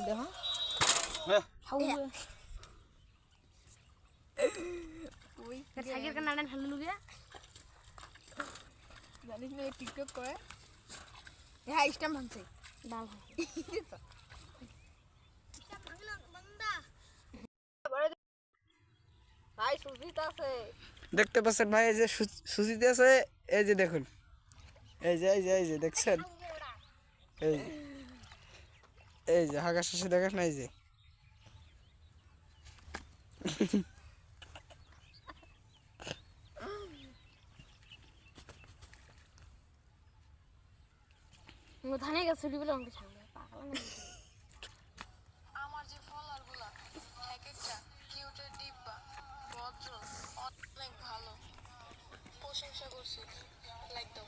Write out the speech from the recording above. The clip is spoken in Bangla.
দেখো সাইকেল का नाम हल्लू गया জানিস না টিকটক করে হ্যাঁ স্ট্যাম্প ভাঙছে ডাল ভাই সুজিত আছে দেখতে পাচ্ছেন ভাই এই যে সুজিত আছে এই যে দেখুন এই যে দেখছেন এই যে হাগা শেষে দেখেন না এই যে ধানে গাছ ছুটি বলে আমাকে ছাড়বে পাগল আমার যে ফলোয়ারগুলো এক একটা কিউটের ডিব্বা ভদ্র অনেক ভালো প্রশংসা করছি লাইক দাও